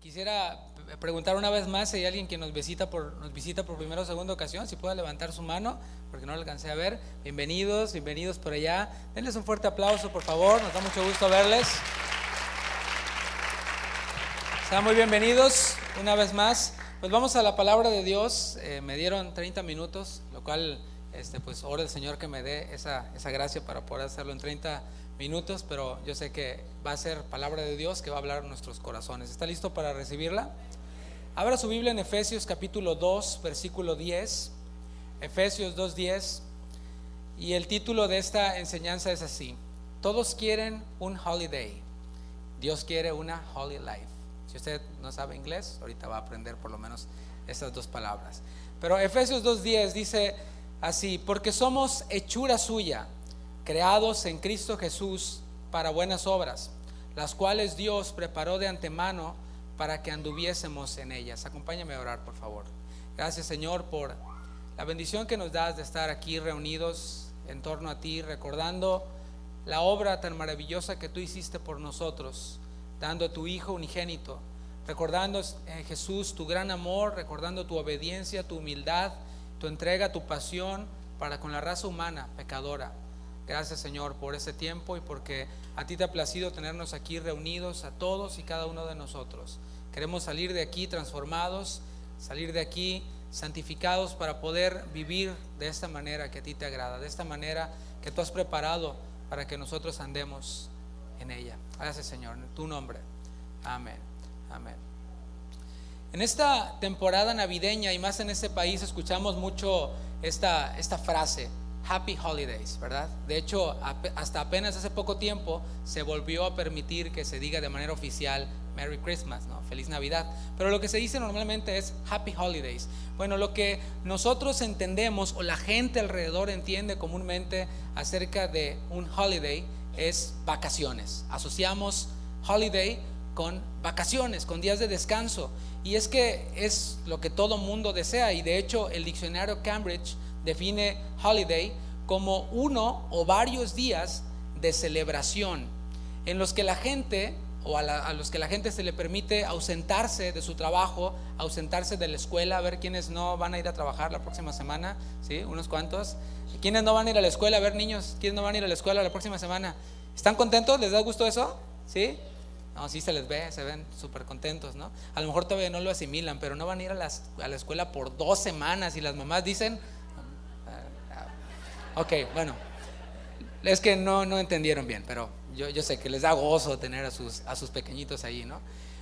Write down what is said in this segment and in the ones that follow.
Quisiera preguntar una vez más si hay alguien que nos visita por primera o segunda ocasión, si puede levantar su mano, porque no lo alcancé a ver. Bienvenidos por allá. Denles un fuerte aplauso, por favor, nos da mucho gusto verles. Sean muy bienvenidos una vez más. Pues vamos a la palabra de Dios. Me dieron 30 minutos, lo cual pues oro al Señor que me dé esa gracia para poder hacerlo en 30 minutos, pero yo sé que va a ser palabra de Dios que va a hablar en nuestros corazones. ¿Está listo para recibirla? Abra su Biblia en Efesios capítulo 2, versículo 10. Efesios 2:10. Y el título de esta enseñanza es así: todos quieren un holiday, Dios quiere una holy life. Si usted no sabe inglés, ahorita va a aprender por lo menos estas dos palabras. Pero Efesios 2:10 dice así: porque somos hechura suya, creados en Cristo Jesús para buenas obras, las cuales Dios preparó de antemano para que anduviésemos en ellas. Acompáñame a orar, por favor. Gracias, Señor, por la bendición que nos das de estar aquí reunidos en torno a ti, recordando la obra tan maravillosa que tú hiciste por nosotros, dando a tu Hijo unigénito, recordando, Jesús, tu gran amor, recordando tu obediencia, tu humildad, tu entrega, tu pasión para con la raza humana pecadora. Gracias, Señor, por ese tiempo y porque a ti te ha placido tenernos aquí reunidos a todos y cada uno de nosotros. Queremos salir de aquí transformados, salir de aquí santificados para poder vivir de esta manera que a ti te agrada, de esta manera que tú has preparado para que nosotros andemos en ella. Gracias, Señor, en tu nombre. Amén. Amén. En esta temporada navideña y más en este país escuchamos mucho esta frase: Happy Holidays, ¿verdad? De hecho, hasta apenas hace poco tiempo se volvió a permitir que se diga de manera oficial Merry Christmas, ¿no? Feliz Navidad. Pero lo que se dice normalmente es Happy Holidays. Bueno, lo que nosotros entendemos o la gente alrededor entiende comúnmente acerca de un holiday es vacaciones. Asociamos holiday con vacaciones, con días de descanso. Y es que es lo que todo mundo desea. Y de hecho el diccionario Cambridge define holiday como uno o varios días de celebración en los que la gente a los que la gente se le permite ausentarse de su trabajo, ausentarse de la escuela. A ver quiénes no van a ir a trabajar la próxima semana, ¿sí? Unos cuantos. ¿Quiénes no van a ir a la escuela? A ver, niños, ¿quiénes no van a ir a la escuela la próxima semana? ¿Están contentos? ¿Les da gusto eso? ¿Sí? No, sí se les ve, se ven súper contentos, ¿no? A lo mejor todavía no lo asimilan, pero no van a ir a la escuela por 2 semanas y las mamás dicen... Ok, bueno, es que no entendieron bien, pero yo sé que les da gozo tener a sus pequeñitos ahí, ¿no?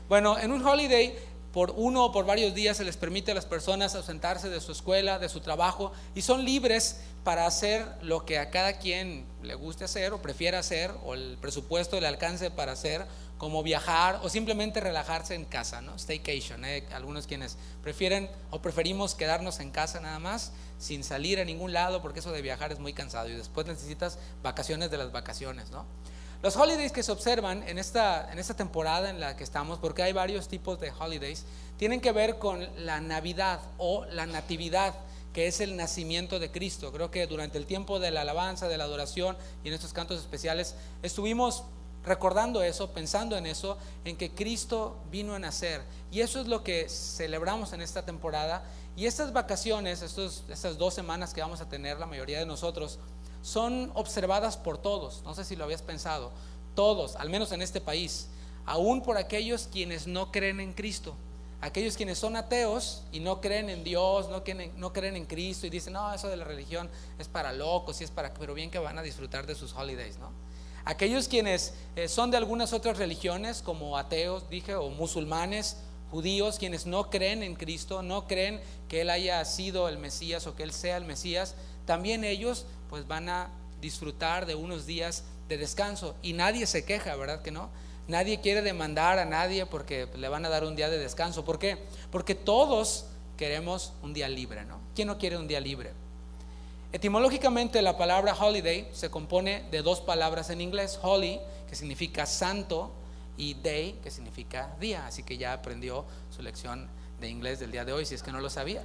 Bueno, en un holiday, por uno o por varios días se les permite a las personas ausentarse de su escuela, de su trabajo, y son libres para hacer lo que a cada quien le guste hacer o prefiera hacer, o el presupuesto le alcance para hacer, como viajar o simplemente relajarse en casa, ¿no? Staycation, algunos quienes prefieren o preferimos quedarnos en casa nada más, sin salir a ningún lado, porque eso de viajar es muy cansado y después necesitas vacaciones de las vacaciones, ¿no? Los holidays que se observan en esta temporada en la que estamos, porque hay varios tipos de holidays, tienen que ver con la Navidad o la Natividad, que es el nacimiento de Cristo. Creo que durante el tiempo de la alabanza, de la adoración y en estos cantos especiales estuvimos recordando eso, pensando en eso, en que Cristo vino a nacer, y eso es lo que celebramos en esta temporada. Y estas vacaciones, estas 2 semanas que vamos a tener la mayoría de nosotros, son observadas por todos. No sé si lo habías pensado, todos, al menos en este país, aún por aquellos quienes no creen en Cristo, aquellos quienes son ateos y no creen en Dios, no creen en Cristo, y dicen: no, eso de la religión es para locos, y es para, pero bien que van a disfrutar de sus holidays, ¿no? Aquellos quienes son de algunas otras religiones, como ateos, o musulmanes, judíos, quienes no creen en Cristo, no creen que Él haya sido el Mesías o que Él sea el Mesías, también ellos pues van a disfrutar de unos días de descanso. Y nadie se queja, ¿verdad que no? Nadie quiere demandar a nadie porque le van a dar un día de descanso. ¿Por qué? Porque todos queremos un día libre, ¿no? ¿Quién no quiere un día libre? Etimológicamente la palabra holiday se compone de 2 palabras en inglés: holy, que significa santo, y day, que significa día. Así que ya aprendió su lección de inglés del día de hoy, si es que no lo sabía.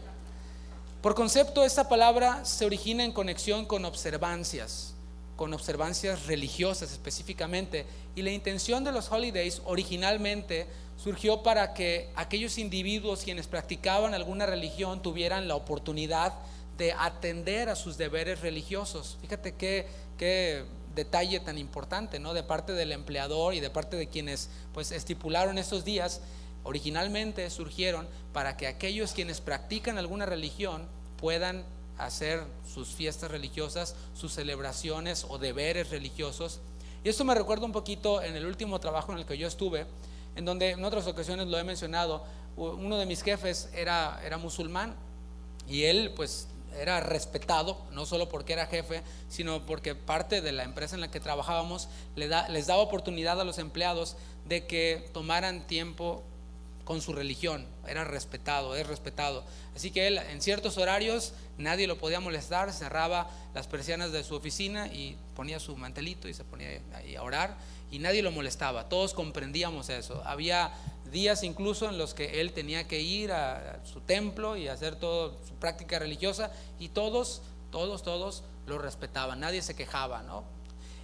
Por concepto, esta palabra se origina en conexión con observancias. con observancias religiosas específicamente. Y la intención de los holidays originalmente surgió para que aquellos individuos quienes practicaban alguna religión tuvieran la oportunidad de atender a sus deberes religiosos. Fíjate qué detalle tan importante, ¿no? De parte del empleador y de parte de quienes pues estipularon estos días. Originalmente surgieron para que aquellos quienes practican alguna religión puedan hacer sus fiestas religiosas, sus celebraciones o deberes religiosos. Y esto me recuerda un poquito en el último trabajo en el que yo estuve, en donde en otras ocasiones lo he mencionado. Uno de mis jefes era musulmán, y él pues era respetado, no solo porque era jefe, sino porque parte de la empresa en la que trabajábamos les daba oportunidad a los empleados de que tomaran tiempo con su religión. Era respetado, es respetado. Así que él en ciertos horarios nadie lo podía molestar, cerraba las persianas de su oficina y ponía su mantelito y se ponía ahí a orar, y nadie lo molestaba. Todos comprendíamos eso. Había días incluso en los que él tenía que ir a su templo y hacer toda su práctica religiosa, y todos lo respetaban, nadie se quejaba, ¿no?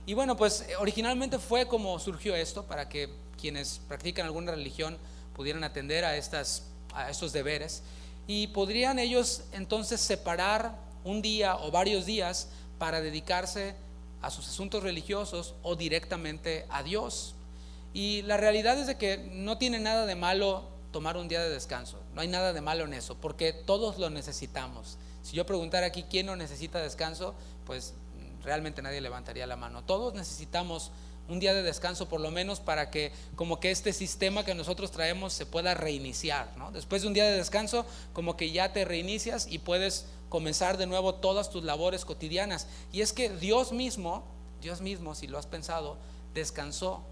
Y bueno, pues originalmente fue como surgió esto, para que quienes practican alguna religión pudieran atender a estos deberes, y podrían ellos entonces separar un día o varios días para dedicarse a sus asuntos religiosos o directamente a Dios. Y la realidad es de que no tiene nada de malo tomar un día de descanso, no hay nada de malo en eso, porque todos lo necesitamos. Si yo preguntara aquí quién no necesita descanso, pues realmente nadie levantaría la mano. Todos necesitamos un día de descanso, por lo menos para que como que este sistema que nosotros traemos se pueda reiniciar, ¿no? Después de un día de descanso, como que ya te reinicias y puedes comenzar de nuevo todas tus labores cotidianas. Y es que Dios mismo, si lo has pensado, descansó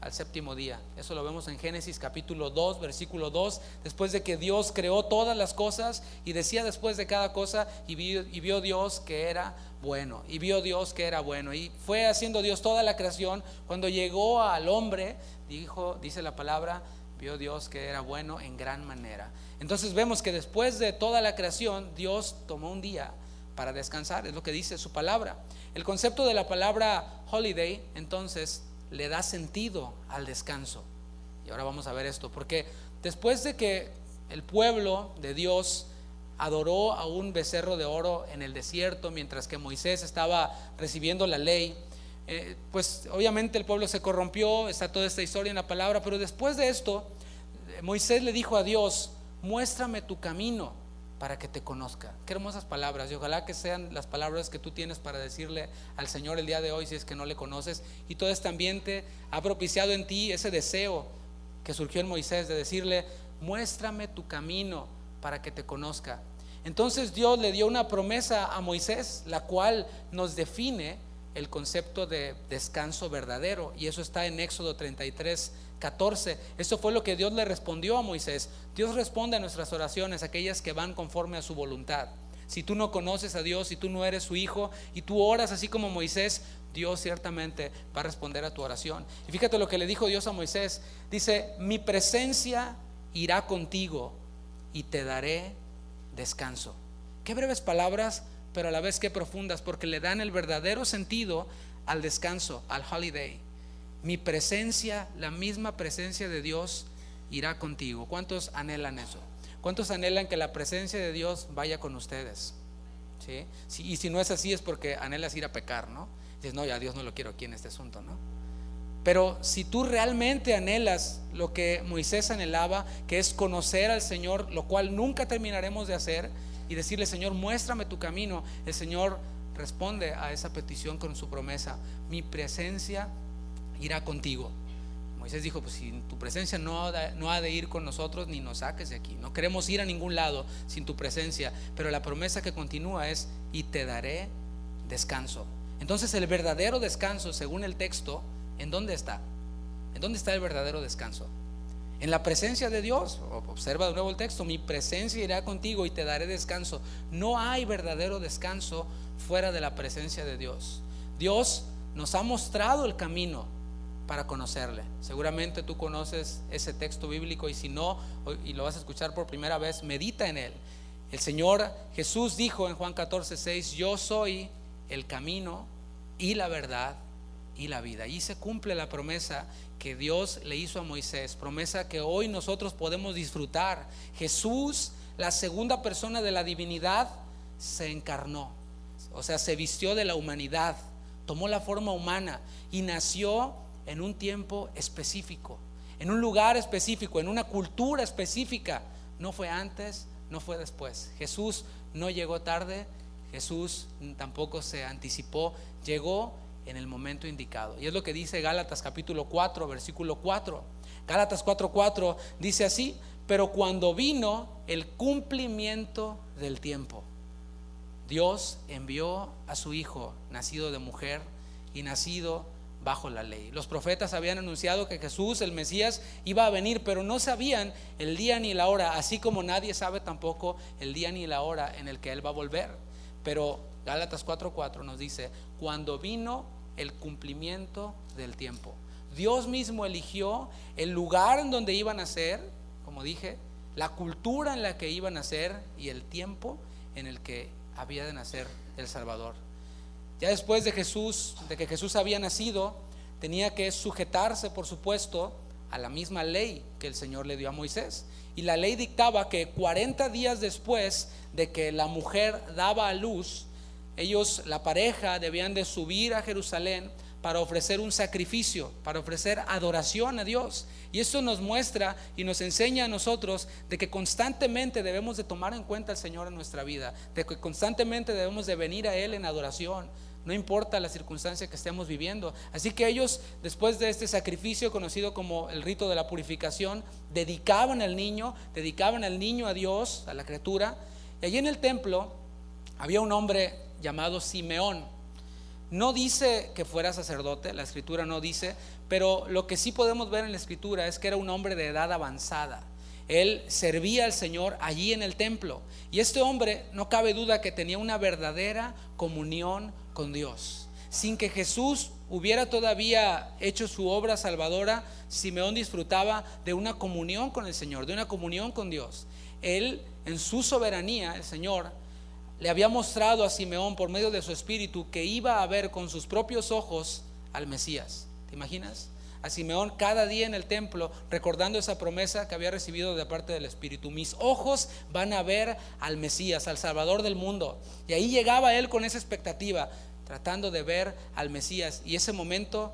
al séptimo día. Eso lo vemos en Génesis capítulo 2, versículo 2. Después de que Dios creó todas las cosas, y decía después de cada cosa, y vio Dios que era bueno, y vio Dios que era bueno. Y fue haciendo Dios toda la creación. Cuando llegó al hombre, dice la palabra, vio Dios que era bueno en gran manera. Entonces vemos que después de toda la creación, Dios tomó un día para descansar. Es lo que dice su palabra. El concepto de la palabra holiday entonces le da sentido al descanso. Y ahora vamos a ver esto, porque después de que el pueblo de Dios adoró a un becerro de oro en el desierto, mientras que Moisés estaba recibiendo la ley, pues obviamente el pueblo se corrompió. Está toda esta historia en la palabra. Pero después de esto, Moisés le dijo a Dios: muéstrame tu camino para que te conozca. Qué hermosas palabras, y ojalá que sean las palabras que tú tienes para decirle al Señor el día de hoy, si es que no le conoces, y todo este ambiente ha propiciado en ti ese deseo que surgió en Moisés de decirle: muéstrame tu camino para que te conozca. Entonces Dios le dio una promesa a Moisés, la cual nos define el concepto de descanso verdadero, y eso está en Éxodo 33:14. Eso fue lo que Dios le respondió a Moisés. Dios responde a nuestras oraciones, aquellas que van conforme a su voluntad. Si tú no conoces a Dios, si tú no eres su hijo y tú oras así como Moisés, Dios ciertamente va a responder a tu oración. Y fíjate lo que le dijo Dios a Moisés. Dice: mi presencia irá contigo y te daré descanso. Qué breves palabras, pero a la vez que profundas, porque le dan el verdadero sentido al descanso, al holiday. Mi presencia, la misma presencia de Dios, irá contigo. ¿Cuántos anhelan eso? ¿Cuántos anhelan que la presencia de Dios vaya con ustedes? ¿Sí? Y si no es así, es porque anhelas ir a pecar, ¿no? Dices: no, ya Dios no lo quiero aquí en este asunto, ¿no? Pero si tú realmente anhelas lo que Moisés anhelaba, que es conocer al Señor, lo cual nunca terminaremos de hacer, y decirle: Señor, muéstrame tu camino, el Señor responde a esa petición con su promesa: mi presencia irá contigo. Moisés dijo: pues si tu presencia no ha de ir con nosotros, ni nos saques de aquí. No queremos ir a ningún lado sin tu presencia. Pero la promesa que continúa es: y te daré descanso. Entonces el verdadero descanso, según el texto, ¿en dónde está? ¿En dónde está el verdadero descanso? En la presencia de Dios. Observa de nuevo el texto: mi presencia irá contigo y te daré descanso. No hay verdadero descanso fuera de la presencia de Dios. Dios nos ha mostrado el camino para conocerle. Seguramente tú conoces ese texto bíblico, y si no, y lo vas a escuchar por primera vez, medita en él. El Señor Jesús dijo en Juan 14:6: yo soy el camino y la verdad y la vida. Y se cumple la promesa que Dios le hizo a Moisés, promesa que hoy nosotros podemos disfrutar. Jesús, la segunda persona de la divinidad, se encarnó, o sea, se vistió de la humanidad, tomó la forma humana y nació en un tiempo específico, en un lugar específico, en una cultura específica. No fue antes, no fue después. Jesús no llegó tarde, Jesús tampoco se anticipó, llegó en el momento indicado. Y es lo que dice Gálatas capítulo 4, versículo 4. Gálatas 4:4 dice así: pero cuando vino el cumplimiento del tiempo, Dios envió a su Hijo, nacido de mujer y nacido bajo la ley. Los profetas habían anunciado que Jesús, el Mesías, iba a venir, pero no sabían el día ni la hora, así como nadie sabe tampoco el día ni la hora en el que Él va a volver. Pero Gálatas 4:4 nos dice: cuando vino el cumplimiento del tiempo. Dios mismo eligió el lugar en donde iban a nacer, como dije, la cultura en la que iban a nacer y el tiempo en el que había de nacer el Salvador. Ya después de que Jesús había nacido, tenía que sujetarse, por supuesto, a la misma ley que el Señor le dio a Moisés. Y la ley dictaba que 40 días después de que la mujer daba a luz, ellos, la pareja, debían de subir a Jerusalén para ofrecer un sacrificio, para ofrecer adoración a Dios. Y esto nos muestra y nos enseña a nosotros de que constantemente debemos de tomar en cuenta al Señor en nuestra vida, de que constantemente debemos de venir a Él en adoración, no importa la circunstancia que estemos viviendo. Así que ellos, después de este sacrificio conocido como el rito de la purificación, dedicaban al niño a Dios, a la criatura. Y allí en el templo había un hombre llamado Simeón. No dice que fuera sacerdote, la escritura no dice, pero lo que sí podemos ver en la escritura es que era un hombre de edad avanzada. Él servía al Señor allí en el templo, y este hombre, no cabe duda que tenía una verdadera comunión con Dios. Sin que Jesús hubiera todavía hecho su obra salvadora, Simeón disfrutaba de una comunión con el Señor, de una comunión con Dios. Él, en su soberanía, el Señor le había mostrado a Simeón por medio de su espíritu que iba a ver con sus propios ojos al Mesías. ¿Te imaginas? A Simeón cada día en el templo recordando esa promesa que había recibido de parte del Espíritu: mis ojos van a ver al Mesías, al Salvador del mundo. Y ahí llegaba él con esa expectativa, tratando de ver al Mesías, y ese momento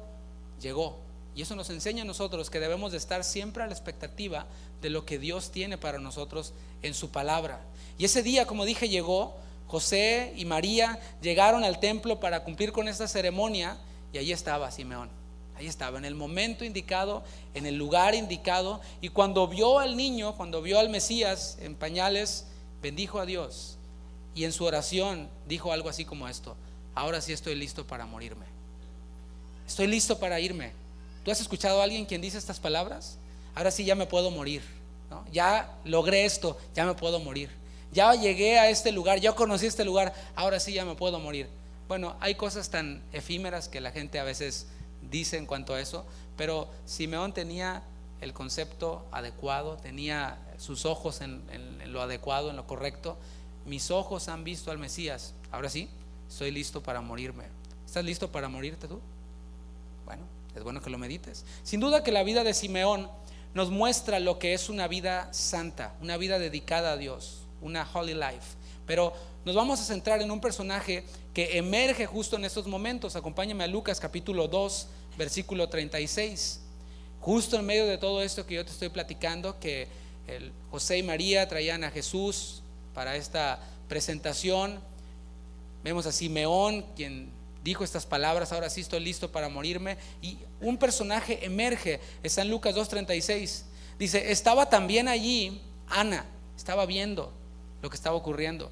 llegó. Y eso nos enseña a nosotros que debemos de estar siempre a la expectativa de lo que Dios tiene para nosotros en su palabra. Y ese día, como dije, llegó. José y María llegaron al templo para cumplir con esta ceremonia, y allí estaba Simeón. Ahí estaba, en el momento indicado, en el lugar indicado. Y cuando vio al niño, cuando vio al Mesías en pañales, bendijo a Dios, y en su oración dijo algo así como esto: ahora sí estoy listo para morirme, estoy listo para irme. ¿Tú has escuchado a alguien quien dice estas palabras? Ahora sí ya me puedo morir, ¿no? Ya logré esto, ya me puedo morir. Ya llegué a este lugar, ya conocí este lugar, ahora sí ya me puedo morir. Bueno, hay cosas tan efímeras que la gente a veces dice en cuanto a eso, pero Simeón tenía el concepto adecuado, tenía sus ojos en lo adecuado, en lo correcto. Mis ojos han visto al Mesías, ahora sí estoy listo para morirme. ¿Estás listo para morirte tú? Bueno, es bueno que lo medites. Sin duda que la vida de Simeón nos muestra lo que es una vida santa, una vida dedicada a Dios, una holy life. Pero nos vamos a centrar en un personaje que emerge justo en estos momentos. Acompáñame a Lucas capítulo 2, versículo 36. Justo en medio de todo esto que yo te estoy platicando, que José y María traían a Jesús para esta presentación, vemos a Simeón, quien dijo estas palabras: ahora sí estoy listo para morirme. Y un personaje emerge, está en Lucas 2:36. Dice: estaba también allí Ana, estaba viendo lo que estaba ocurriendo.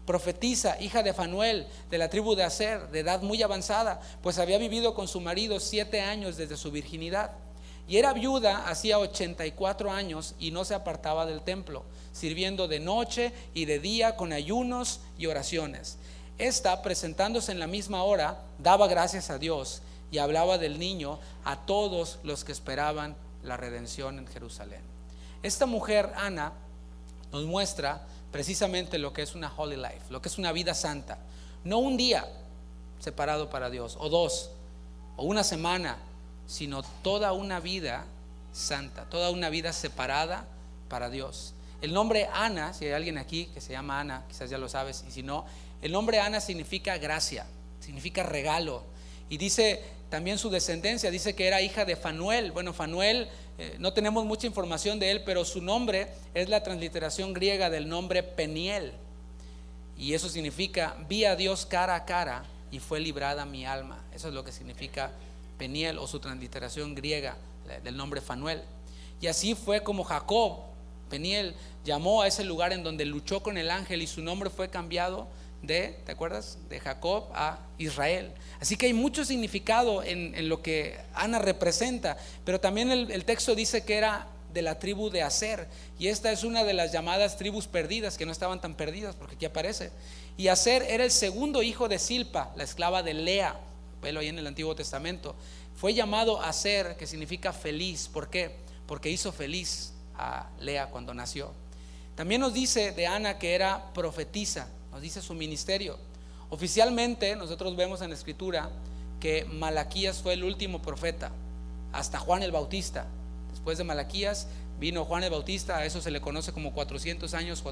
Profetisa, hija de Fanuel, de la tribu de Aser, de edad muy avanzada, pues había vivido con su marido 7 años desde su virginidad, y era viuda hacía 84 años, y no se apartaba del templo, sirviendo de noche y de día con ayunos y oraciones. Esta, presentándose en la misma hora, daba gracias a Dios y hablaba del niño a todos los que esperaban la redención en Jerusalén. Esta mujer, Ana, nos muestra precisamente lo que es una holy life, lo que es una vida santa. No un día, separado para Dios, o 2, o una semana, sino toda una vida santa, toda una vida separada para Dios. El nombre Ana, si hay alguien aquí que se llama Ana, quizás ya lo sabes, y si no, el nombre Ana significa gracia, significa regalo. Y dice también su descendencia, dice que era hija de Fanuel. Bueno, Fanuel, no tenemos mucha información de él, pero su nombre es la transliteración griega del nombre Peniel. Y eso significa, vi a Dios cara a cara y fue librada mi alma. Eso es lo que significa Peniel, o su transliteración griega del nombre Fanuel. Y así fue como Jacob, Peniel, llamó a ese lugar en donde luchó con el ángel, y su nombre fue cambiado ¿te acuerdas? De Jacob a Israel. Así que hay mucho significado en lo que Ana representa, pero también el texto dice que era de la tribu de Aser, y esta es una de las llamadas tribus perdidas, que no estaban tan perdidas, porque aquí aparece. Y Aser era el segundo hijo de Silpa, la esclava de Lea, velo ahí en el Antiguo Testamento. Fue llamado Aser, que significa feliz. ¿Por qué? Porque hizo feliz a Lea cuando nació. También nos dice de Ana que era profetisa, nos dice su ministerio. Oficialmente nosotros vemos en la escritura que Malaquías fue el último profeta, hasta Juan el Bautista. Después de Malaquías vino Juan el Bautista, a eso se le conoce como 400 años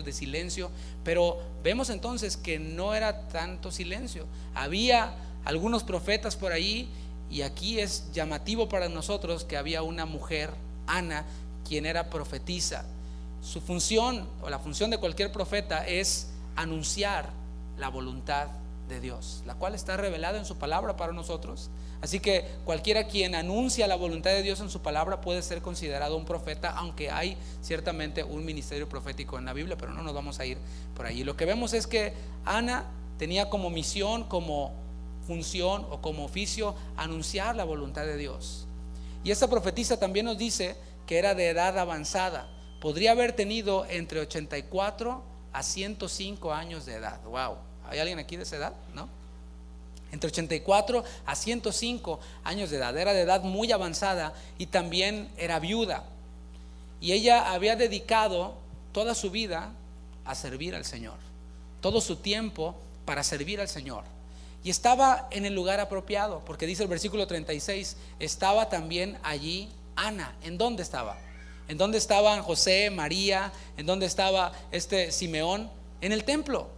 de silencio. Pero vemos entonces que no era tanto silencio, había algunos profetas por ahí, y aquí es llamativo para nosotros que había una mujer, Ana, quien era profetisa. Su función, o la función de cualquier profeta, es anunciar la voluntad de Dios, la cual está revelada en su palabra para nosotros. Así que cualquiera quien anuncia la voluntad de Dios en su palabra puede ser considerado un profeta, aunque hay ciertamente un ministerio profético en la Biblia, pero no nos vamos a ir por ahí. Lo que vemos es que Ana tenía como misión, como función o como oficio anunciar la voluntad de Dios. Y esta profetisa también nos dice que era de edad avanzada, podría haber tenido entre 84 a 105 años de edad. Wow, ¿hay alguien aquí de esa edad? ¿No? Entre 84 a 105 años de edad, era de edad muy avanzada, y también era viuda. Y ella había dedicado toda su vida a servir al Señor, todo su tiempo para servir al Señor. Y estaba en el lugar apropiado, porque dice el versículo 36, estaba también allí Ana. ¿En dónde estaba? ¿En dónde estaban José, María? ¿En dónde estaba Simeón? En el templo.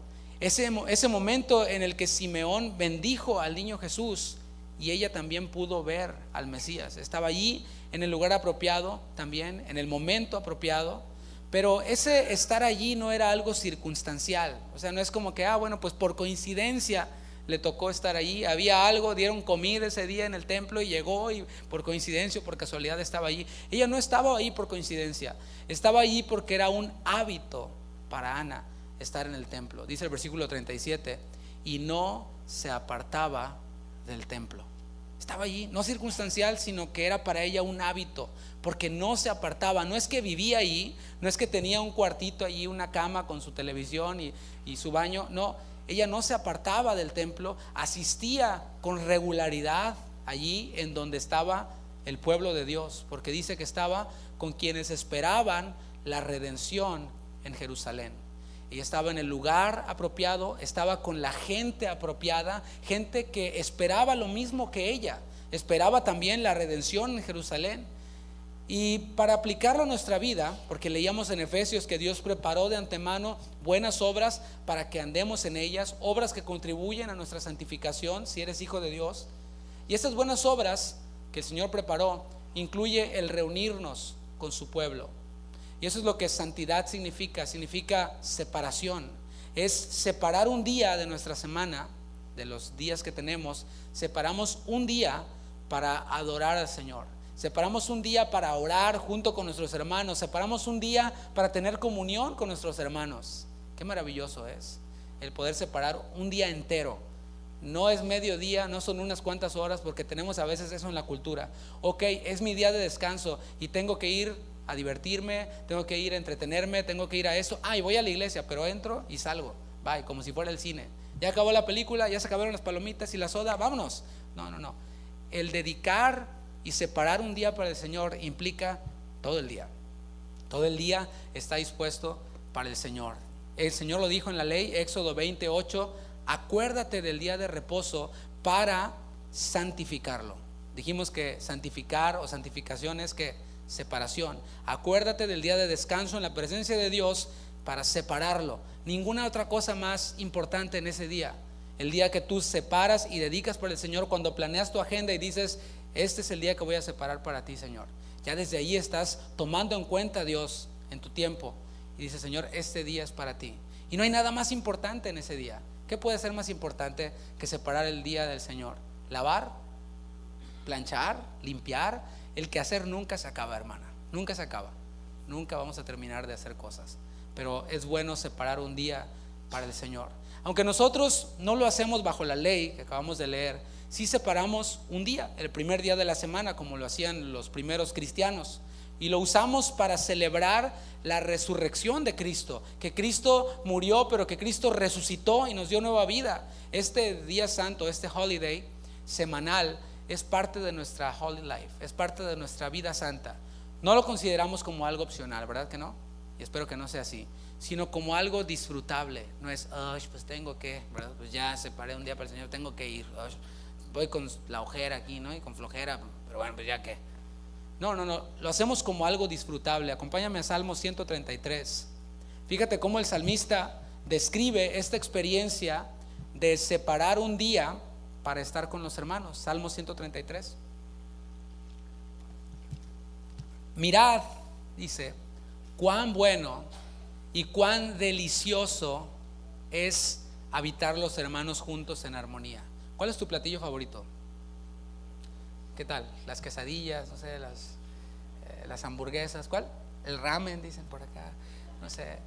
Ese momento en el que Simeón bendijo al niño Jesús, y ella también pudo ver al Mesías. Estaba allí en el lugar apropiado, también en el momento apropiado. Pero ese estar allí no era algo circunstancial. O sea, no es como que, bueno, pues por coincidencia le tocó estar allí. Había algo, dieron comida ese día en el templo y llegó, y por coincidencia o por casualidad estaba allí. Ella no estaba ahí por coincidencia, estaba allí porque era un hábito para Ana estar en el templo. Dice el versículo 37, y no se apartaba del templo. Estaba allí, no circunstancial, sino que era para ella un hábito, porque no se apartaba. No es que vivía allí, no es que tenía un cuartito allí, una cama con su televisión y su baño. No, ella no se apartaba del templo, asistía con regularidad allí en donde estaba el pueblo de Dios, porque dice que estaba con quienes esperaban la redención en Jerusalén. Ella estaba en el lugar apropiado, estaba con la gente apropiada, gente que esperaba lo mismo que ella, esperaba también la redención en Jerusalén. Y para aplicarlo a nuestra vida, porque leíamos en Efesios que Dios preparó de antemano buenas obras para que andemos en ellas, obras que contribuyen a nuestra santificación si eres hijo de Dios. Y estas buenas obras que el Señor preparó incluye el reunirnos con su pueblo. Y eso es lo que santidad significa separación. Es separar un día de nuestra semana, de los días que tenemos, separamos un día para adorar al Señor. Separamos un día para orar junto con nuestros hermanos. Separamos un día para tener comunión con nuestros hermanos. Qué maravilloso es el poder separar un día entero. No es mediodía, no son unas cuantas horas, porque tenemos a veces eso en la cultura. Ok, es mi día de descanso y tengo que ir a divertirme, tengo que ir a entretenerme, tengo que ir a eso. Y voy a la iglesia, pero entro y salgo. Bye, como si fuera el cine. Ya acabó la película, ya se acabaron las palomitas y la soda, vámonos. No. El dedicar y separar un día para el Señor implica todo el día. Todo el día está dispuesto para el Señor. El Señor lo dijo en la ley, Éxodo 28, Acuérdate del día de reposo para santificarlo. Dijimos que santificar o santificación es que separación. Acuérdate del día de descanso en la presencia de Dios para separarlo. Ninguna otra cosa más importante en ese día. El día que tú separas y dedicas por el Señor, cuando planeas tu agenda y dices, este es el día que voy a separar para ti, Señor. Ya desde ahí estás tomando en cuenta a Dios en tu tiempo y dices, Señor, este día es para ti. Y no hay nada más importante en ese día. ¿Qué puede ser más importante que separar el día del Señor? Lavar, planchar, limpiar. El quehacer nunca se acaba, hermana. Nunca se acaba. Nunca vamos a terminar de hacer cosas. Pero es bueno separar un día para el Señor. Aunque nosotros no lo hacemos bajo la ley que acabamos de leer, sí separamos un día, el primer día de la semana, como lo hacían los primeros cristianos, y lo usamos para celebrar la resurrección de Cristo, que Cristo murió, pero que Cristo resucitó y nos dio nueva vida. Este día santo, este holiday semanal, es parte de nuestra holy life, es parte de nuestra vida santa. No lo consideramos como algo opcional, ¿verdad que no? Y espero que no sea así, sino como algo disfrutable. No es, pues tengo que, ¿verdad? Pues ya separé un día para el Señor, tengo que ir. Voy con la ojera aquí, ¿no? Y con flojera, pero bueno, pues ya que. No, lo hacemos como algo disfrutable. Acompáñame a Salmo 133. Fíjate cómo el salmista describe esta experiencia de separar un día para estar con los hermanos. Salmo 133. Mirad, dice, cuán bueno y cuán delicioso es habitar los hermanos juntos en armonía. ¿Cuál es tu platillo favorito? ¿Qué tal? Las quesadillas, no sé, las hamburguesas. ¿Cuál? El ramen, dicen por acá. No sé.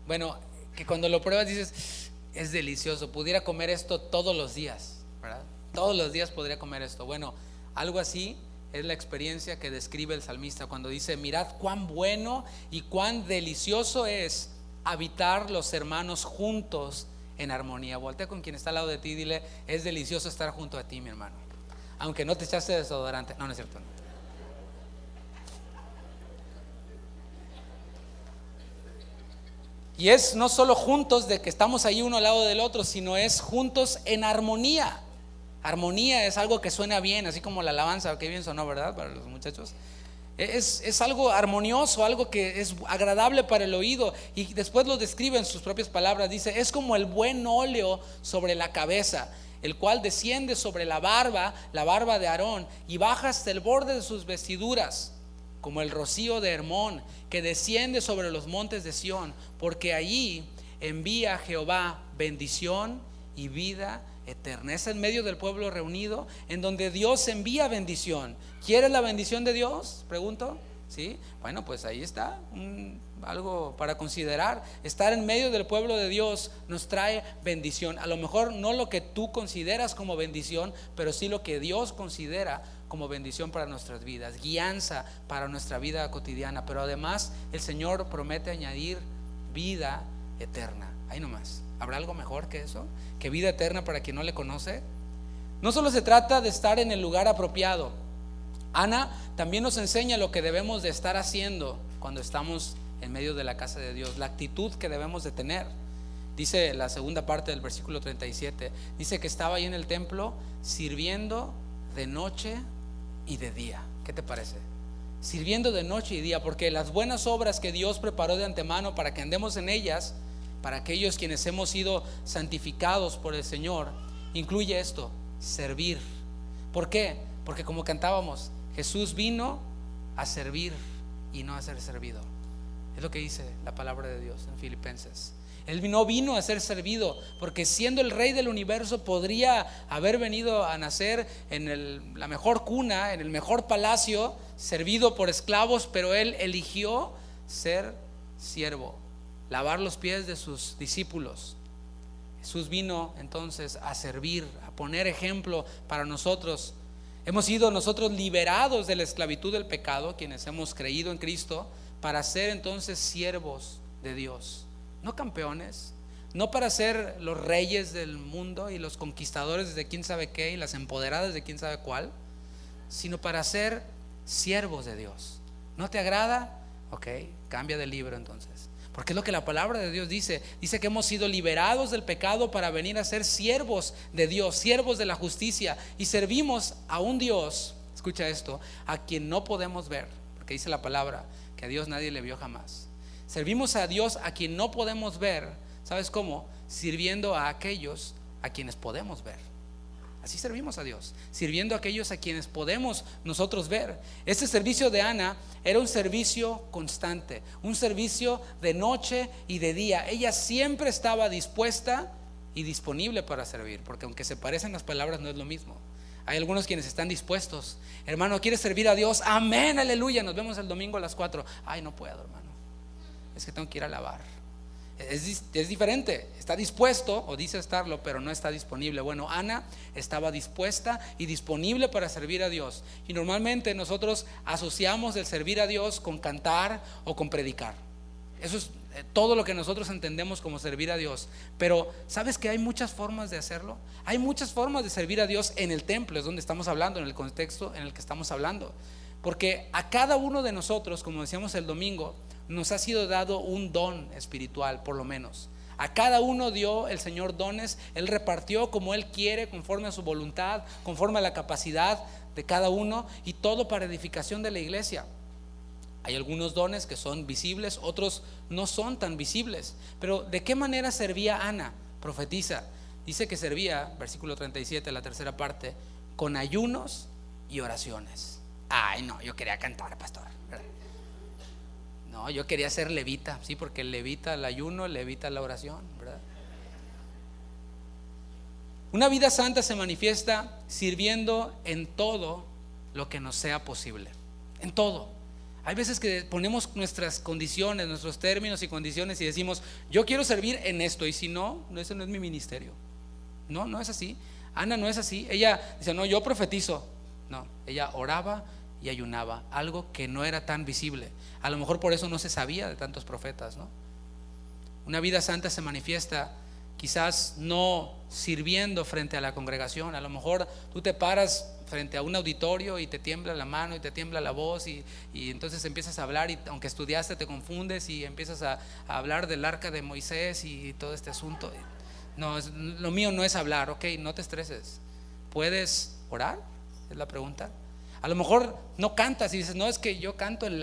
Bueno, que cuando lo pruebas dices, es delicioso. Pudiera comer esto todos los días, ¿verdad? Todos los días podría comer esto. Bueno, algo así es la experiencia que describe el salmista cuando dice, mirad cuán bueno y cuán delicioso es habitar los hermanos juntos en armonía. Voltea con quien está al lado de ti y dile, es delicioso estar junto a ti, mi hermano, aunque no te echaste desodorante. No es cierto, no. Y es no solo juntos de que estamos ahí uno al lado del otro, sino es juntos en armonía. Armonía es algo que suena bien, así como la alabanza, que bien sonó, ¿verdad? Para los muchachos. Es algo armonioso, algo que es agradable para el oído. Y después lo describe en sus propias palabras. Dice, es como el buen óleo sobre la cabeza, el cual desciende sobre la barba de Aarón, y baja hasta el borde de sus vestiduras, como el rocío de Hermón, que desciende sobre los montes de Sión, porque allí envía Jehová bendición y vida eterna. Es en medio del pueblo reunido en donde Dios envía bendición. ¿Quieres la bendición de Dios? Pregunto. ¿Sí? Bueno, pues ahí está algo para considerar. Estar en medio del pueblo de Dios nos trae bendición. A lo mejor no lo que tú consideras como bendición, pero sí lo que Dios considera como bendición para nuestras vidas, guianza para nuestra vida cotidiana. Pero además el Señor promete añadir vida eterna. Ahí nomás. ¿Habrá algo mejor que eso? ¿Que vida eterna para quien no le conoce? No solo se trata de estar en el lugar apropiado. Ana también nos enseña lo que debemos de estar haciendo cuando estamos en medio de la casa de Dios, la actitud que debemos de tener. Dice la segunda parte del versículo 37, dice que estaba ahí en el templo sirviendo de noche y de día. ¿Qué te parece? Sirviendo de noche y día, porque las buenas obras que Dios preparó de antemano para que andemos en ellas, para aquellos quienes hemos sido santificados por el Señor, incluye esto, servir. ¿Por qué? Porque como cantábamos, Jesús vino a servir y no a ser servido. Es lo que dice la palabra de Dios en Filipenses. Él no vino a ser servido, porque siendo el rey del universo podría haber venido a nacer en la mejor cuna, en el mejor palacio, servido por esclavos, pero él eligió ser siervo, lavar los pies de sus discípulos. Jesús vino entonces a servir, a poner ejemplo para nosotros. Hemos sido nosotros liberados de la esclavitud del pecado, quienes hemos creído en Cristo, para ser entonces siervos de Dios. No campeones, no para ser los reyes del mundo y los conquistadores de quién sabe qué y las empoderadas de quién sabe cuál, sino para ser siervos de Dios. ¿No te agrada? Ok, cambia de libro entonces. Porque es lo que la palabra de Dios dice. Dice que hemos sido liberados del pecado para venir a ser siervos de Dios, siervos de la justicia. Y servimos a un Dios, escucha esto, a quien no podemos ver. Porque dice la palabra que a Dios nadie le vio jamás. Servimos a Dios a quien no podemos ver. ¿Sabes cómo? Sirviendo a aquellos a quienes podemos ver. Así servimos a Dios, sirviendo a aquellos a quienes podemos nosotros ver. Este servicio de Ana era un servicio constante, un servicio de noche y de día. Ella siempre estaba dispuesta y disponible para servir, porque aunque se parecen las palabras, no es lo mismo. Hay algunos quienes están dispuestos. Hermano, ¿quieres servir a Dios? Amén, aleluya. Nos vemos el domingo a las 4. Ay, no puedo, hermano. Es que tengo que ir a lavar. Es diferente, está dispuesto o dice estarlo, pero no está disponible. Bueno, Ana estaba dispuesta y disponible para servir a Dios. Y normalmente nosotros asociamos el servir a Dios con cantar o con predicar. Eso es todo lo que nosotros entendemos como servir a Dios. Pero ¿sabes que hay muchas formas de hacerlo? Hay muchas formas de servir a Dios en el templo, es donde estamos hablando, en el contexto en el que estamos hablando. Porque a cada uno de nosotros, como decíamos el domingo, nos ha sido dado un don espiritual, por lo menos. A cada uno dio el Señor dones. Él repartió como Él quiere, conforme a su voluntad, conforme a la capacidad de cada uno, y todo para edificación de la iglesia. Hay algunos dones que son visibles, otros no son tan visibles. Pero ¿de qué manera servía Ana? Profetiza. Dice que servía, versículo 37, la tercera parte, con ayunos y oraciones. Ay, no, yo quería cantar, pastor. No, yo quería ser levita, sí, porque levita el ayuno, levita la oración, ¿verdad? Una vida santa se manifiesta sirviendo en todo lo que nos sea posible. En todo. Hay veces que ponemos nuestras condiciones, nuestros términos y condiciones y decimos, yo quiero servir en esto, y si no, ese no es mi ministerio. No, no es así. Ana no es así. Ella dice, no, yo profetizo. No, ella oraba y ayunaba, algo que no era tan visible. A lo mejor por eso no se sabía de tantos profetas, ¿no? Una vida santa se manifiesta quizás no sirviendo frente a la congregación. A lo mejor tú te paras frente a un auditorio y te tiembla la mano y te tiembla la voz y entonces empiezas a hablar, y aunque estudiaste te confundes y empiezas a hablar del arca de Moisés y todo este asunto. No, lo mío no es hablar. Ok, no te estreses. ¿Puedes orar? Es la pregunta. A lo mejor no cantas y dices, no, es que yo canto en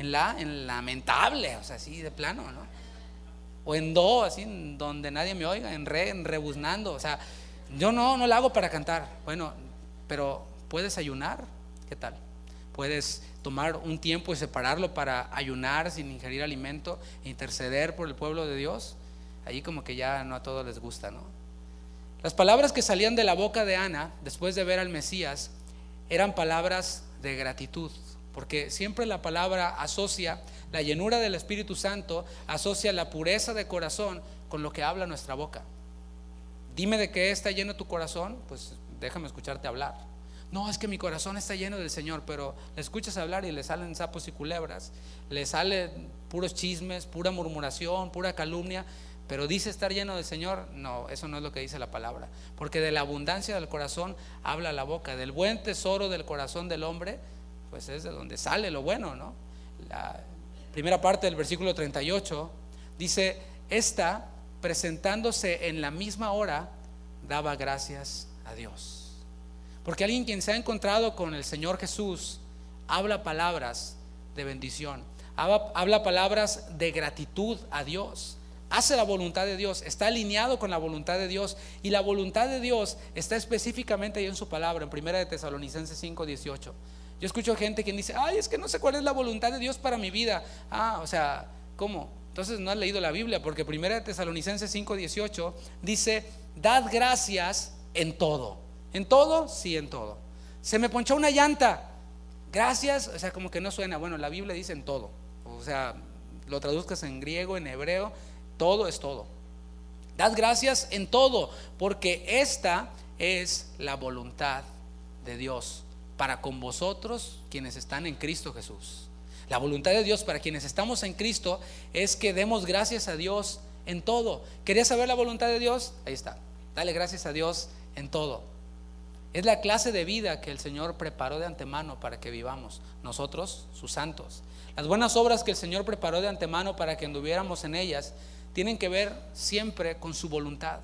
lamentable, o sea, así de plano, ¿no? O en do, así donde nadie me oiga, en re, en rebuznando. O sea, yo no la hago para cantar. Bueno, pero ¿puedes ayunar? ¿Qué tal? ¿Puedes tomar un tiempo y separarlo para ayunar sin ingerir alimento e interceder por el pueblo de Dios? Ahí como que ya no a todos les gusta, ¿no? Las palabras que salían de la boca de Ana después de ver al Mesías eran palabras de gratitud, porque siempre la palabra asocia la llenura del Espíritu Santo, asocia la pureza de corazón con lo que habla nuestra boca. Dime de qué está lleno tu corazón, pues déjame escucharte hablar. No, es que mi corazón está lleno del Señor, pero le escuchas hablar y le salen sapos y culebras, le salen puros chismes, pura murmuración, pura calumnia. Pero dice estar lleno del Señor. No, eso no es lo que dice la palabra, porque de la abundancia del corazón habla la boca. Del buen tesoro del corazón del hombre, pues es de donde sale lo bueno, ¿no? La primera parte del versículo 38 dice, esta, presentándose en la misma hora, daba gracias a Dios. Porque alguien quien se ha encontrado con el Señor Jesús habla palabras de bendición, habla palabras de gratitud a Dios. Hace la voluntad de Dios, está alineado con la voluntad de Dios, y la voluntad de Dios está específicamente ahí en su palabra, en 1 de Tesalonicenses 5:18. Yo escucho gente que dice, ay, es que no sé cuál es la voluntad de Dios para mi vida. O sea, ¿cómo? Entonces no has leído la Biblia, porque 1 de Tesalonicenses 5:18 dice, dad gracias en todo. ¿En todo? Sí, en todo. Se me ponchó una llanta, gracias, o sea, como que no suena. Bueno, la Biblia dice en todo, o sea, lo traduzcas en griego, en hebreo, todo es todo. Dad gracias en todo, porque esta es la voluntad de Dios para con vosotros quienes están en Cristo Jesús. La voluntad de Dios para quienes estamos en Cristo es que demos gracias a Dios en todo. ¿Querías saber la voluntad de Dios? Ahí está. Dale gracias a Dios en todo. Es la clase de vida que el Señor preparó de antemano para que vivamos nosotros, sus santos. Las buenas obras que el Señor preparó de antemano para que anduviéramos en ellas tienen que ver siempre con su voluntad.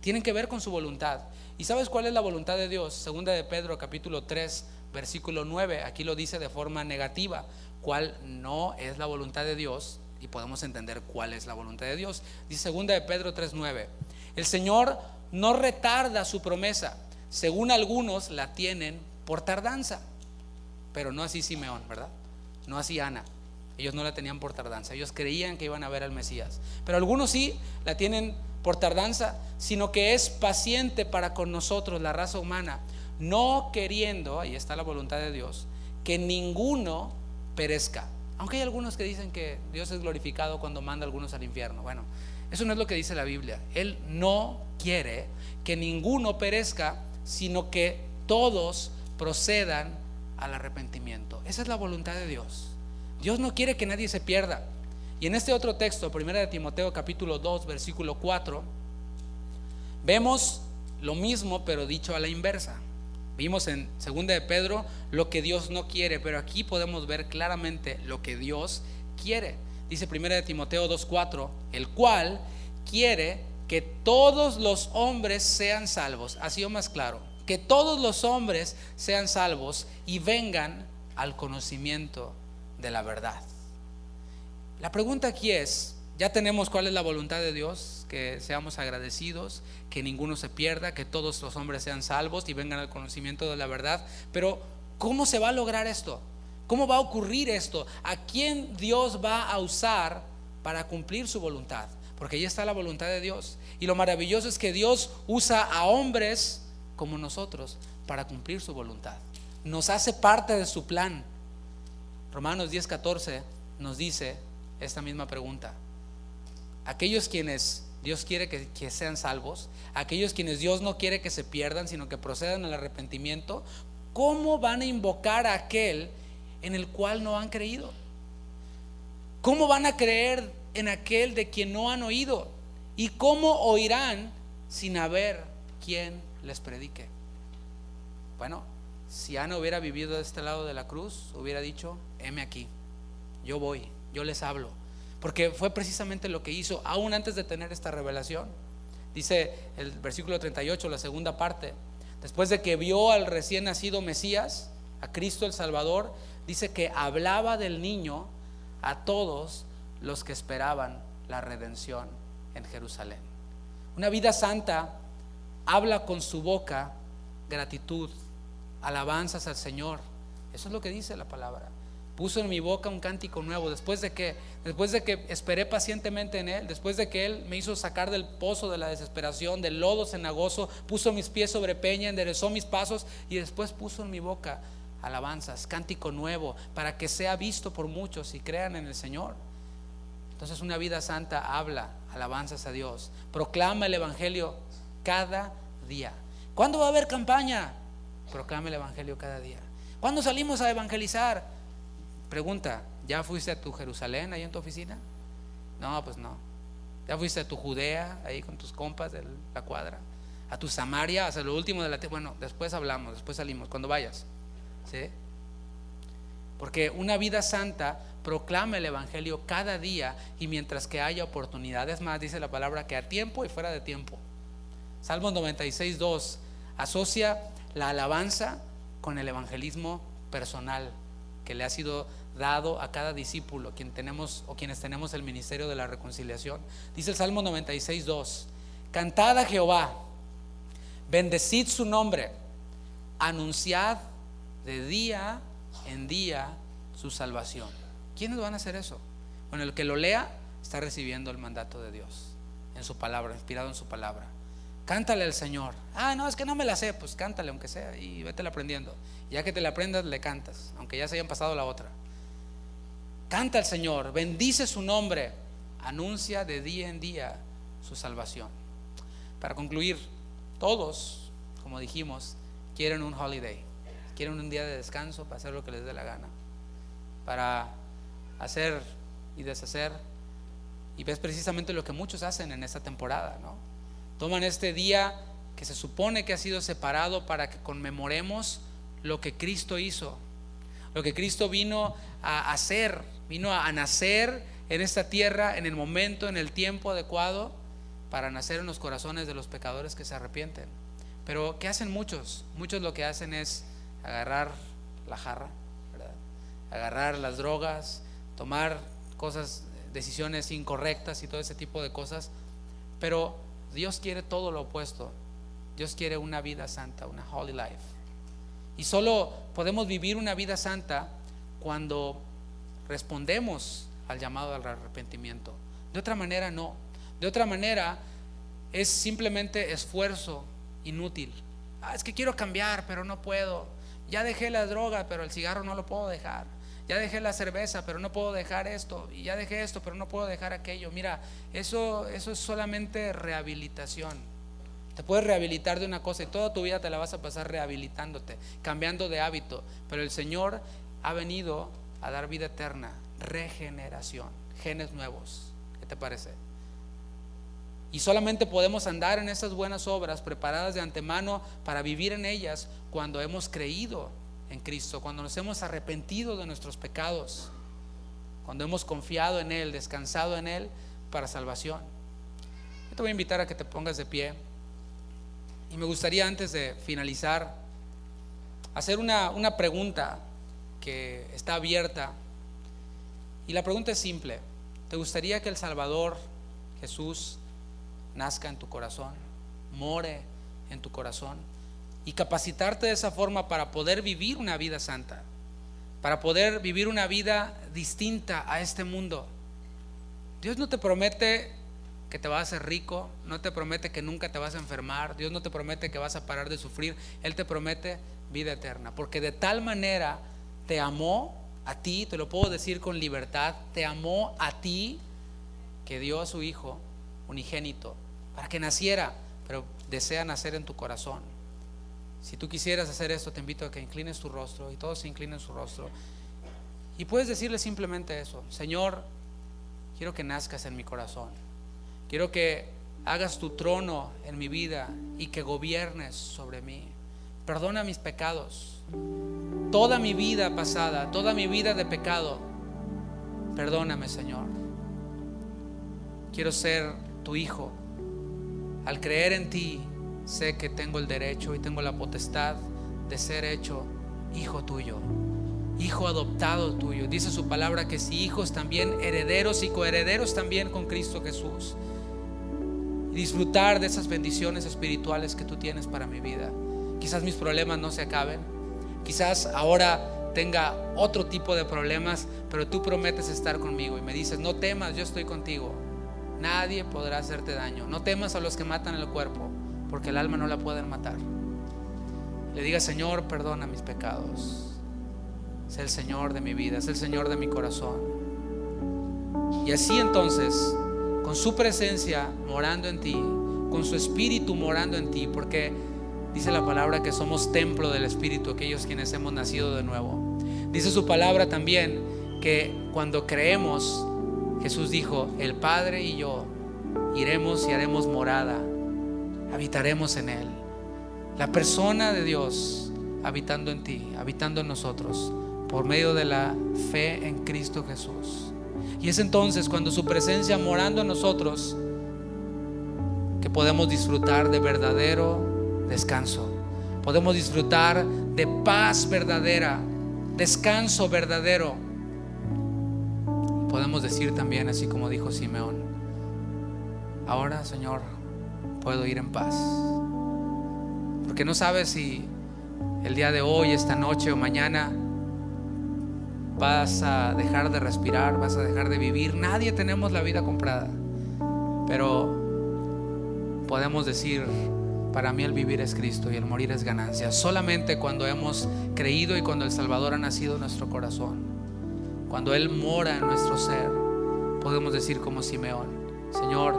Tienen que ver con su voluntad. ¿Y sabes cuál es la voluntad de Dios? Segunda de Pedro capítulo 3 versículo 9. Aquí lo dice de forma negativa, cuál no es la voluntad de Dios, y podemos entender cuál es la voluntad de Dios. Dice segunda de Pedro 3:9: el Señor no retarda su promesa, según algunos la tienen por tardanza. Pero no así Simeón, ¿verdad? No así Ana. Ellos no la tenían por tardanza. Ellos creían que iban a ver al Mesías. Pero algunos sí la tienen por tardanza, sino que es paciente para con nosotros, la raza humana, no queriendo, ahí está la voluntad de Dios, que ninguno perezca. Aunque hay algunos que dicen que Dios es glorificado cuando manda a algunos al infierno. Bueno, eso no es lo que dice la Biblia. Él no quiere que ninguno perezca, sino que todos procedan al arrepentimiento. Esa es la voluntad de Dios. Dios no quiere que nadie se pierda. Y en este otro texto, 1 de Timoteo capítulo 2 versículo 4, vemos lo mismo pero dicho a la inversa. Vimos en 2 de Pedro lo que Dios no quiere, pero aquí podemos ver claramente lo que Dios quiere. Dice 1 de Timoteo 2:4, el cual quiere que todos los hombres sean salvos. Ha sido más claro, que todos los hombres sean salvos y vengan al conocimiento de la verdad. La pregunta aquí es, ya tenemos cuál es la voluntad de Dios, que seamos agradecidos, que ninguno se pierda, que todos los hombres sean salvos y vengan al conocimiento de la verdad. Pero ¿cómo se va a lograr esto? ¿Cómo va a ocurrir esto? ¿A quién Dios va a usar para cumplir su voluntad? Porque ahí está la voluntad de Dios. Y lo maravilloso es que Dios usa a hombres como nosotros para cumplir su voluntad. Nos hace parte de su plan. Romanos 10:14 nos dice esta misma pregunta: aquellos quienes Dios quiere que sean salvos, aquellos quienes Dios no quiere que se pierdan, sino que procedan al arrepentimiento, ¿cómo van a invocar a aquel en el cual no han creído? ¿Cómo van a creer en aquel de quien no han oído? ¿Y cómo oirán sin haber quien les predique? Bueno, si Ana hubiera vivido de este lado de la cruz, hubiera dicho: heme aquí, yo voy, yo les hablo. Porque fue precisamente lo que hizo aún antes de tener esta revelación. Dice el versículo 38, la segunda parte: después de que vio al recién nacido Mesías, a Cristo el Salvador, dice que hablaba del niño a todos los que esperaban la redención en Jerusalén. Una vida santa habla con su boca gratitud, alabanzas al Señor. Eso es lo que dice la palabra. Puso en mi boca un cántico nuevo. Después de que esperé pacientemente en Él, después de que Él me hizo sacar del pozo de la desesperación, del lodo cenagoso, puso mis pies sobre peña, enderezó mis pasos, y después puso en mi boca alabanzas, cántico nuevo, para que sea visto por muchos y crean en el Señor. Entonces una vida santa habla alabanzas a Dios, proclama el evangelio cada día. ¿Cuándo va a haber campaña? Proclama el evangelio cada día. ¿Cuándo salimos a evangelizar? Pregunta: ¿ya fuiste a tu Jerusalén ahí en tu oficina? No, pues no. ¿Ya fuiste a tu Judea ahí con tus compas de la cuadra? ¿A tu Samaria, hasta lo último de la tierra? Bueno, después hablamos, después salimos, cuando vayas, ¿sí? Porque una vida santa proclama el evangelio cada día, y mientras que haya oportunidades más, dice la palabra, que a tiempo y fuera de tiempo. Salmos 96:2 asocia la alabanza con el evangelismo personal que le ha sido dado a cada discípulo, quienes tenemos el ministerio de la reconciliación. Dice el Salmo 96:2: cantad a Jehová, bendecid su nombre, anunciad de día en día su salvación. ¿Quiénes van a hacer eso? Bueno, el que lo lea está recibiendo el mandato de Dios en su palabra, inspirado en su palabra. Cántale al Señor. No, es que no me la sé. Pues cántale aunque sea y vétela aprendiendo. Ya que te la aprendas, le cantas, aunque ya se hayan pasado la otra. Canta al Señor, bendice su nombre, anuncia de día en día su salvación. Para concluir, todos, como dijimos, quieren un holiday, quieren un día de descanso para hacer lo que les dé la gana, para hacer y deshacer. Y ves precisamente lo que muchos hacen en esta temporada, ¿no? Toman este día que se supone que ha sido separado para que conmemoremos lo que Cristo hizo, lo que Cristo vino a hacer Vino a nacer en esta tierra en el momento, en el tiempo adecuado, para nacer en los corazones de los pecadores que se arrepienten. Pero ¿qué hacen muchos? Muchos lo que hacen es agarrar la jarra, ¿verdad? Agarrar las drogas, tomar decisiones incorrectas y todo ese tipo de cosas. Pero Dios quiere todo lo opuesto. Dios quiere una vida santa, una holy life. Y solo podemos vivir una vida santa cuando respondemos al llamado al arrepentimiento. De otra manera no. De otra manera es simplemente esfuerzo inútil. Es que quiero cambiar, pero no puedo. Ya dejé la droga, pero el cigarro no lo puedo dejar. Ya dejé la cerveza, pero no puedo dejar esto. Y ya dejé esto, pero no puedo dejar aquello. Mira, eso es solamente rehabilitación. Te puedes rehabilitar de una cosa y toda tu vida te la vas a pasar rehabilitándote, cambiando de hábito. Pero el Señor ha venido a dar vida eterna, regeneración, genes nuevos. ¿Qué te parece? Y solamente podemos andar en esas buenas obras preparadas de antemano para vivir en ellas cuando hemos creído en Cristo, cuando nos hemos arrepentido de nuestros pecados, cuando hemos confiado en Él, descansado en Él para salvación. Yo te voy a invitar a que te pongas de pie y me gustaría, antes de finalizar, hacer una pregunta que está abierta. Y la pregunta es simple: ¿te gustaría que el Salvador Jesús nazca en tu corazón, more en tu corazón, y capacitarte de esa forma para poder vivir una vida santa, para poder vivir una vida distinta a este mundo? Dios no te promete que te vas a hacer rico, no te promete que nunca te vas a enfermar, Dios no te promete que vas a parar de sufrir. Él te promete vida eterna, porque de tal manera te amó a ti, te lo puedo decir con libertad, te amó a ti, que dio a su Hijo unigénito para que naciera, pero desea nacer en tu corazón. Si tú quisieras hacer esto, te invito a que inclines tu rostro, y todos se inclinen su rostro, y puedes decirle simplemente eso: Señor, quiero que nazcas en mi corazón, quiero que hagas tu trono en mi vida y que gobiernes sobre mí. Perdona mis pecados, toda mi vida pasada, toda mi vida de pecado. Perdóname, Señor. Quiero ser tu hijo. Al creer en ti, sé que tengo el derecho y tengo la potestad de ser hecho hijo tuyo, hijo adoptado tuyo. Dice su palabra que si hijos, también herederos y coherederos también con Cristo Jesús. Y disfrutar de esas bendiciones espirituales que tú tienes para mi vida. Quizás mis problemas no se acaben, quizás ahora tenga otro tipo de problemas, pero tú prometes estar conmigo y me dices: no temas, yo estoy contigo. Nadie podrá hacerte daño. No temas a los que matan el cuerpo, porque el alma no la pueden matar. Le diga: Señor, perdona mis pecados. Sé el Señor de mi vida, sé el Señor de mi corazón. Y así entonces, con su presencia morando en ti, con su Espíritu morando en ti, porque dice la palabra que somos templo del Espíritu, aquellos quienes hemos nacido de nuevo. Dice su palabra también que cuando creemos, Jesús dijo: el Padre y yo iremos y haremos morada, habitaremos en Él. La persona de Dios habitando en ti, habitando en nosotros, por medio de la fe en Cristo Jesús. Y es entonces cuando su presencia morando en nosotros que podemos disfrutar de verdadero descanso. Podemos disfrutar de paz verdadera, descanso verdadero. Podemos decir también, así como dijo Simeón: ahora, Señor, puedo ir en paz. Porque no sabes si el día de hoy, esta noche o mañana vas a dejar de respirar, vas a dejar de vivir. Nadie tenemos la vida comprada, pero podemos decir: para mí el vivir es Cristo y el morir es ganancia. Solamente cuando hemos creído y cuando el Salvador ha nacido en nuestro corazón, cuando Él mora en nuestro ser, podemos decir como Simeón: Señor,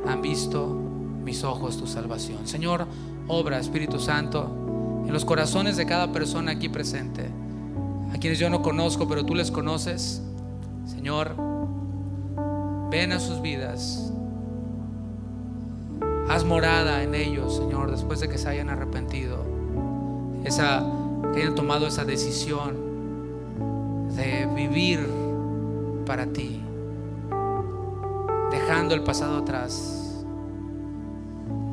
han visto mis ojos tu salvación. Señor, obra, Espíritu Santo, en los corazones de cada persona aquí presente, a quienes yo no conozco, pero tú les conoces. Señor, ven a sus vidas, haz morada en ellos, Señor, después de que se hayan arrepentido, que hayan tomado esa decisión de vivir para ti, dejando el pasado atrás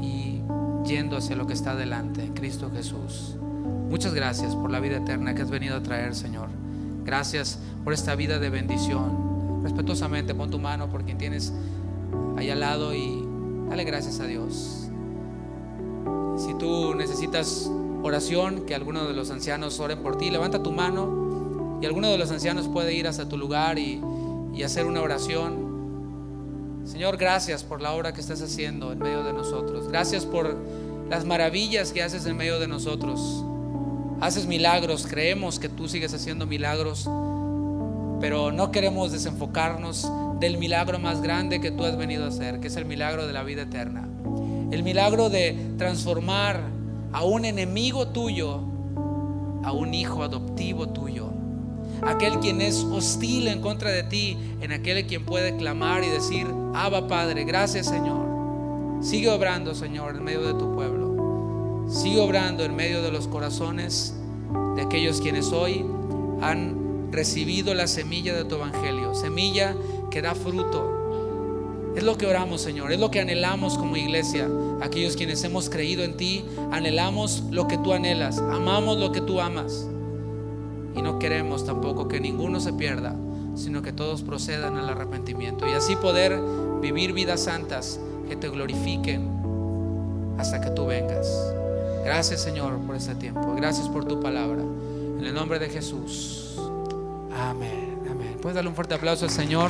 y yendo hacia lo que está delante, Cristo Jesús. Muchas gracias por la vida eterna que has venido a traer, Señor. Gracias por esta vida de bendición. Respetuosamente pon tu mano por quien tienes ahí al lado y dale gracias a Dios. Si tú necesitas oración, que alguno de los ancianos oren por ti, levanta tu mano y alguno de los ancianos puede ir hasta tu lugar y hacer una oración. Señor, gracias por la obra que estás haciendo en medio de nosotros. Gracias por las maravillas que haces en medio de nosotros. Haces milagros, creemos que tú sigues haciendo milagros, pero no queremos desenfocarnos del milagro más grande que tú has venido a hacer, que es el milagro de la vida eterna. El milagro de transformar a un enemigo tuyo a un hijo adoptivo tuyo. Aquel quien es hostil en contra de ti, en aquel quien puede clamar y decir: Abba Padre. Gracias, Señor. Sigue obrando, Señor, en medio de tu pueblo. Sigue obrando en medio de los corazones de aquellos quienes hoy han recibido la semilla de tu evangelio, semilla que da fruto. Es lo que oramos, Señor, es lo que anhelamos como iglesia. Aquellos quienes hemos creído en ti, anhelamos lo que tú anhelas, amamos lo que tú amas, y no queremos tampoco que ninguno se pierda, sino que todos procedan al arrepentimiento y así poder vivir vidas santas que te glorifiquen hasta que tú vengas. Gracias, Señor, por este tiempo. Gracias por tu palabra. En el nombre de Jesús. Amén. Amén. ¿Puedes darle un fuerte aplauso al Señor?